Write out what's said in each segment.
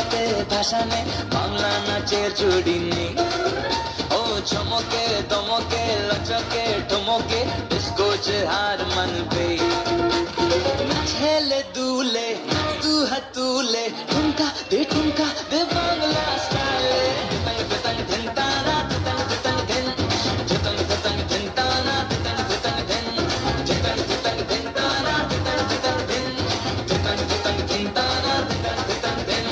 ভাষাতে ভাষা নেই, বাংলা নাচের জুড়ি নেই। ও চমকে দমকে লচকে ঠমকে इसको যে হার মানবে। নাচেলে দুলে তু হাতুলে ঠুমকা দে বাংলা স্টাইলে। ততং ততং ধিন তারা ততং ততং ধিন, ততং ততং ধিন তারা ততং ততং ধিন, ততং ততং ধিন তারা ততং ততং ধিন, ততং ততং ধিন তারা ততং ততং ধিন।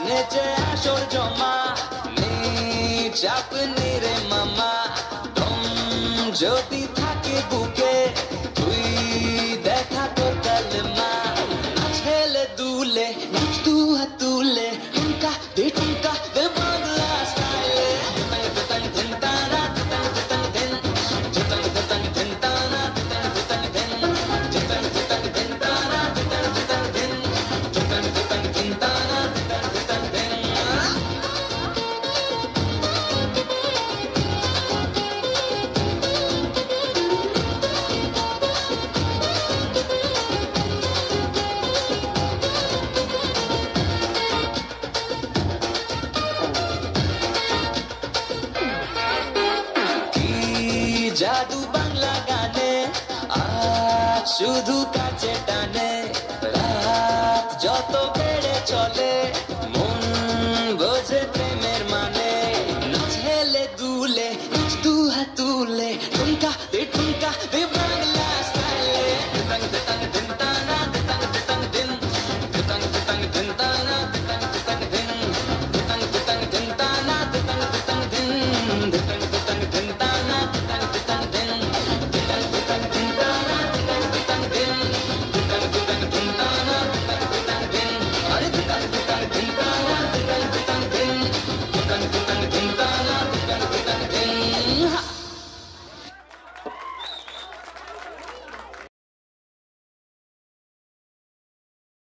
নেচে আসর জমা চাপ রে মামা, দম যদি থাকে বুকে তুই দেখা তো কালমা। ছেলে দুলে নাচ তু হাতুলে ঠুমকা দে বাংলা স্টাইলে। ততং ধিন তারা ততং ততং ধিন, ততং ততং ধিন তারা ততং ততং ধিন, ততং ততং ধিন তারা ততং ততং ধিন, ততং ততং ধিন তারা ততং ততং ধিন। জাদু বাংলা গানে আজ শুধু কাছে টানে, রাত যত বেড়ে চলে মন বোঝে প্রেমের মানে। নাচেলে দুলে নাচ তু হাতুলে ঠুমকা দে বাংলা